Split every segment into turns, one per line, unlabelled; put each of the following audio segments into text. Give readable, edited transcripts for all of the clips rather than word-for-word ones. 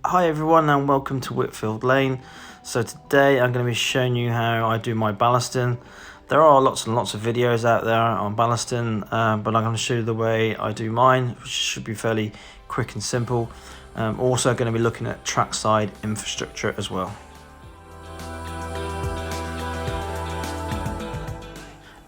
Hi everyone and welcome to Whitfield Lane. So today I'm going to be showing you how I do my ballasting. There are lots and lots of videos out there on ballasting, but I'm going to show you the way I do mine, which should be fairly quick and simple. Also going to be looking at trackside infrastructure as well.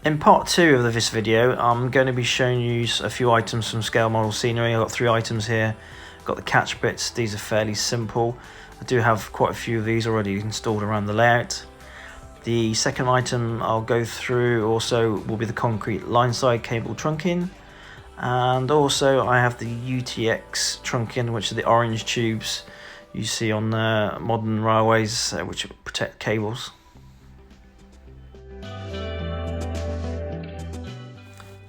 In part 2 of this video, I'm going to be showing you a few items from scale model scenery. I've got 3 items here. Got the catch bits. These are fairly simple. I do have quite a few of these already installed around the layout. The second item I'll go through also will be the concrete lineside cable trunking, and also I have the UTX trunking, which are the orange tubes you see on modern railways, which protect cables.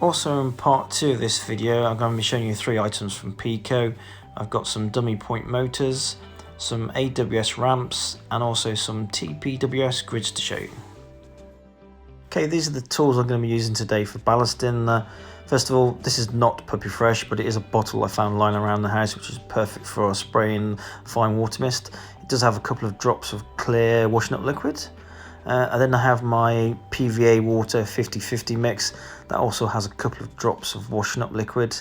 Also in part 2 of this video, I'm going to be showing you 3 items from Peco. I've got some dummy point motors, some AWS ramps, and also some TPWS grids to show you. Okay, these are the tools I'm going to be using today for ballasting. First of all, this is not puppy fresh, but it is a bottle I found lying around the house, which is perfect for spraying fine water mist. It does have a couple of drops of clear washing up liquid. And then I have my PVA water 50-50 mix that also has a couple of drops of washing up liquid.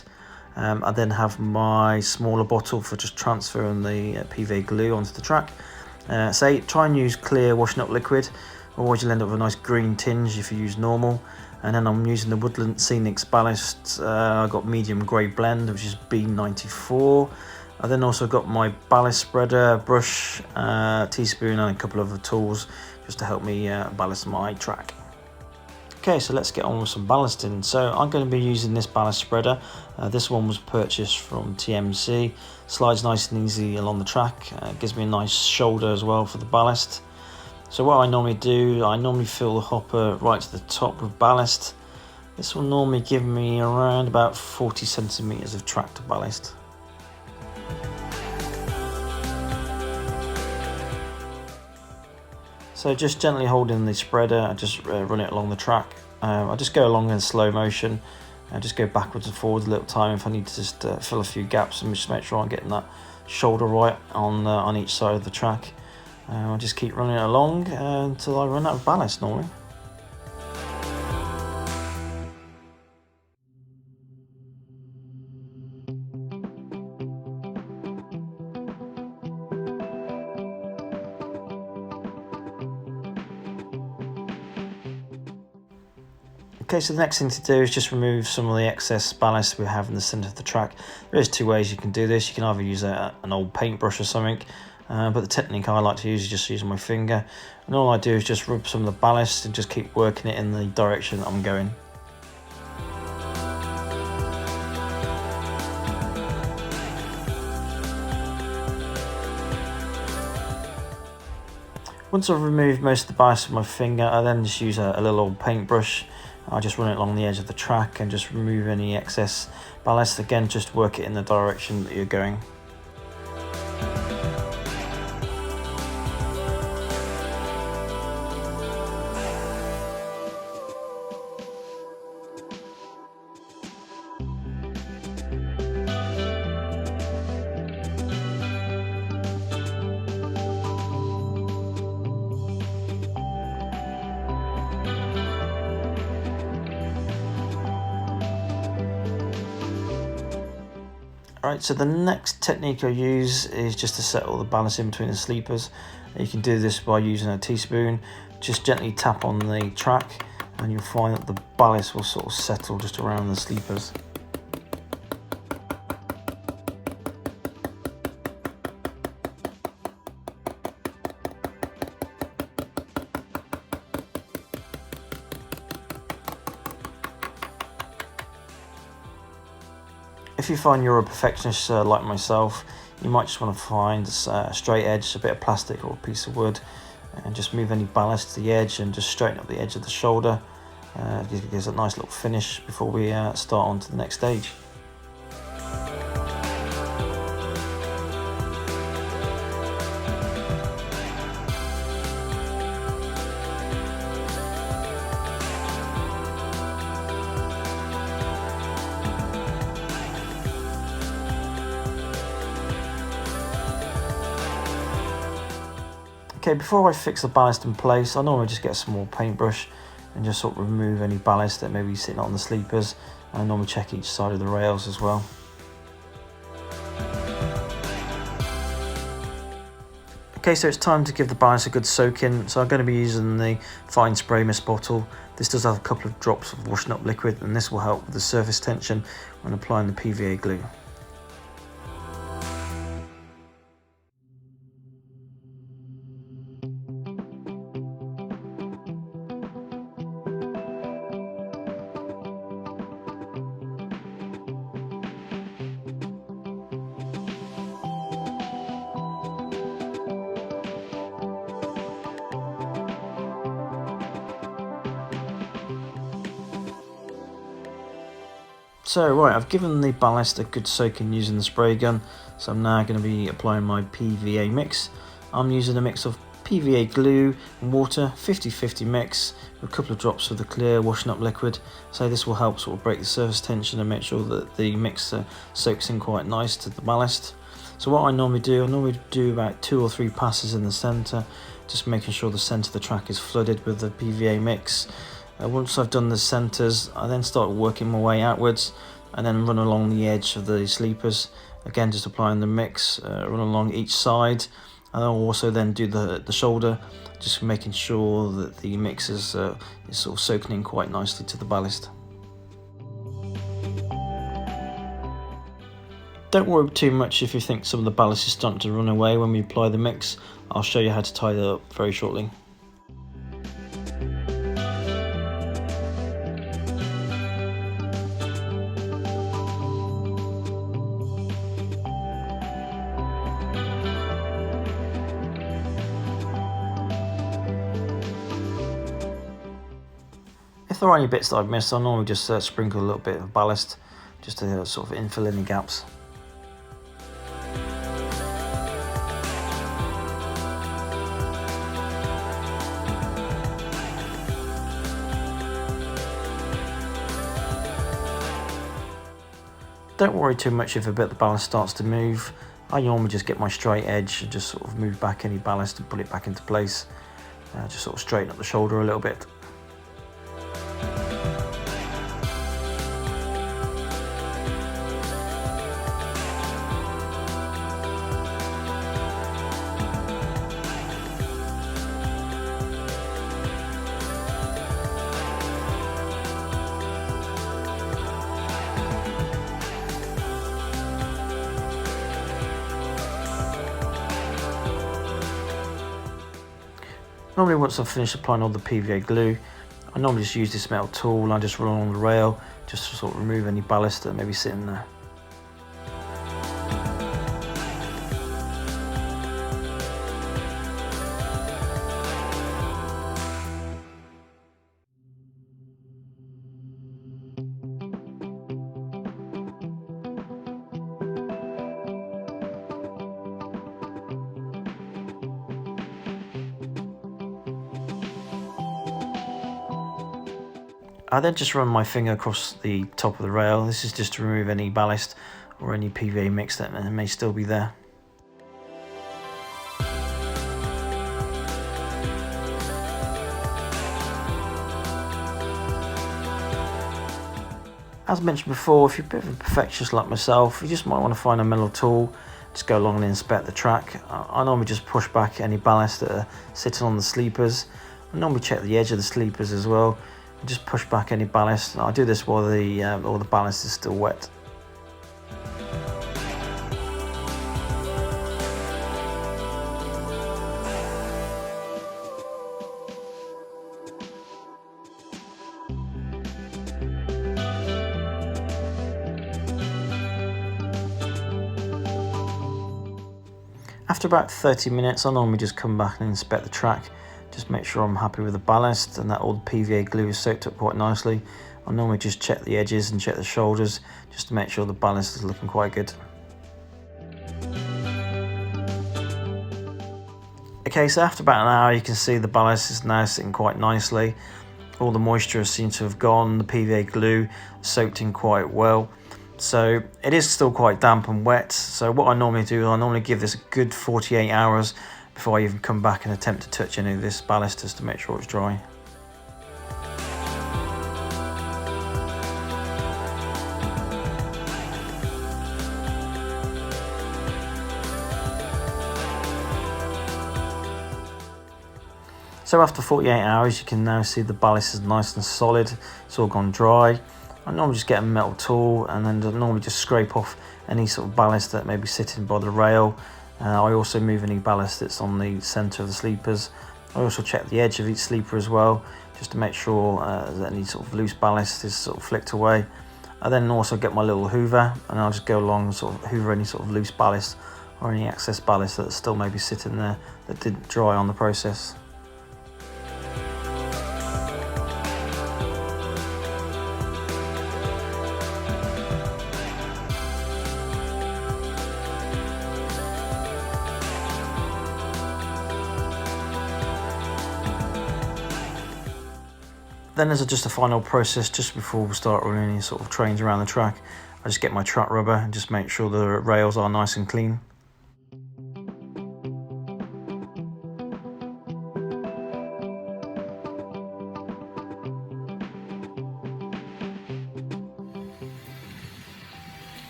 I then have my smaller bottle for just transferring the PVA glue onto the track. Say try and use clear washing up liquid, otherwise you'll end up with a nice green tinge if you use normal. And then I'm using the Woodland Scenics ballast. I got medium grey blend, which is B94. I then also got my ballast spreader, brush, teaspoon, and a couple of other tools just to help me ballast my track. Okay, so let's get on with some ballasting. So I'm going to be using this ballast spreader. This one was purchased from TMC. Slides nice and easy along the track. Gives me a nice shoulder as well for the ballast. So what I normally do, I normally fill the hopper right to the top with ballast. This will normally give me around about 40 centimeters of track to ballast. So just gently holding the spreader, I just run it along the track. I just go along in slow motion and just go backwards and forwards a little time if I need to just fill a few gaps and just make sure I'm getting that shoulder right on each side of the track. I just keep running it along until I run out of ballast normally. Okay, so the next thing to do is just remove some of the excess ballast we have in the centre of the track. There is 2 ways you can do this. You can either use an old paintbrush or something, but the technique I like to use is just using my finger. And all I do is just rub some of the ballast and just keep working it in the direction I'm going. Once I've removed most of the ballast with my finger, I then just use a little old paintbrush. I just run it along the edge of the track and just remove any excess ballast. Again, just work it in the direction that you're going. Alright, so the next technique I use is just to set all the ballast in between the sleepers. You can do this by using a teaspoon. Just gently tap on the track and you'll find that the ballast will sort of settle just around the sleepers. If you find you're a perfectionist like myself, you might just want to find a straight edge, a bit of plastic or a piece of wood, and just move any ballast to the edge and just straighten up the edge of the shoulder. It gives a nice little finish before we start on to the next stage. Okay, before I fix the ballast in place, I normally just get a small paintbrush and just sort of remove any ballast that may be sitting on the sleepers. And I normally check each side of the rails as well. Okay, so it's time to give the ballast a good soak in. So I'm going to be using the fine spray mist bottle. This does have a couple of drops of washing up liquid, and this will help with the surface tension when applying the PVA glue. So right, I've given the ballast a good soak in using the spray gun, so I'm now going to be applying my PVA mix. I'm using a mix of PVA glue and water, 50-50 mix, with a couple of drops of the clear washing up liquid. So this will help sort of break the surface tension and make sure that the mixer soaks in quite nice to the ballast. So what I normally do about 2 or 3 passes in the centre, just making sure the centre of the track is flooded with the PVA mix. Once I've done the centres, I then start working my way outwards and then run along the edge of the sleepers. Again, just applying the mix, run along each side, and I'll also then do the shoulder, just making sure that the mix is sort of soaking in quite nicely to the ballast. Don't worry too much if you think some of the ballast is starting to run away when we apply the mix. I'll show you how to tie that up very shortly. If there are any bits that I've missed, I'll normally just sprinkle a little bit of ballast just to sort of infill any gaps. Don't worry too much if a bit of the ballast starts to move. I normally just get my straight edge and just sort of move back any ballast and put it back into place. Just sort of straighten up the shoulder a little bit. Normally once I've finished applying all the PVA glue, I normally just use this metal tool and I just run along the rail just to sort of remove any ballast that may be sitting there. I then just run my finger across the top of the rail. This is just to remove any ballast or any PVA mix that may still be there. As mentioned before, if you're a bit of a perfectionist like myself, you just might want to find a metal tool, just go along and inspect the track. I normally just push back any ballast that are sitting on the sleepers. I normally check the edge of the sleepers as well. Just push back any ballast. I do this while all the ballast is still wet. After about 30 minutes, I normally just come back and inspect the track. Just make sure I'm happy with the ballast and that all the PVA glue is soaked up quite nicely. I normally just check the edges and check the shoulders just to make sure the ballast is looking quite good. Okay, so after about an hour you can see the ballast is now sitting quite nicely. All the moisture seems to have gone, the PVA glue soaked in quite well. So it is still quite damp and wet. So what I normally do, I normally give this a good 48 hours before I even come back and attempt to touch any of this ballast, just to make sure it's dry. So after 48 hours, you can now see the ballast is nice and solid. It's all gone dry. I normally just get a metal tool and then normally just scrape off any sort of ballast that may be sitting by the rail. I also move any ballast that's on the centre of the sleepers. I also check the edge of each sleeper as well, just to make sure that any sort of loose ballast is sort of flicked away. I then also get my little hoover and I'll just go along and sort of hoover any sort of loose ballast or any excess ballast that still may be sitting there that didn't dry on the process. Then as just a final process, just before we start running any sort of trains around the track, I just get my track rubber and just make sure the rails are nice and clean.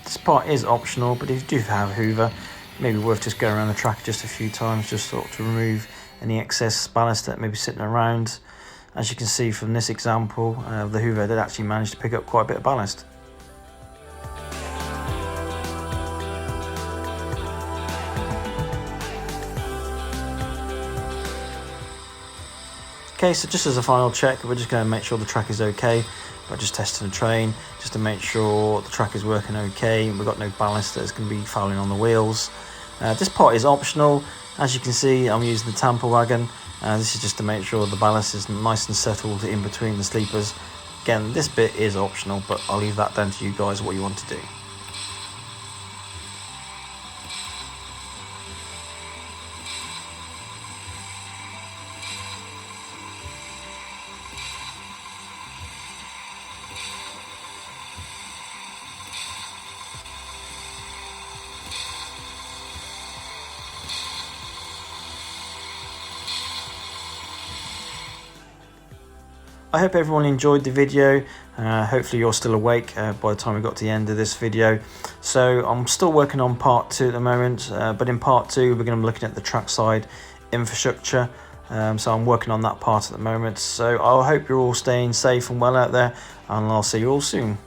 This part is optional, but if you do have a hoover, it may be worth just going around the track just a few times, just sort of to remove any excess ballast that may be sitting around. As you can see from this example, the hoover did actually manage to pick up quite a bit of ballast. Okay, so just as a final check, we're just going to make sure the track is okay. We're just testing the train, just to make sure the track is working okay. We've got no ballast that's going to be fouling on the wheels. This part is optional. As you can see, I'm using the tamper wagon. This is just to make sure the ballast is nice and settled in between the sleepers. Again, this bit is optional, but I'll leave that down to you guys what you want to do. I hope everyone enjoyed the video. Hopefully you're still awake by the time we got to the end of this video. So I'm still working on part 2 at the moment, but in part 2 we're going to be looking at the trackside infrastructure. So I'm working on that part at the moment. So I hope you're all staying safe and well out there, and I'll see you all soon.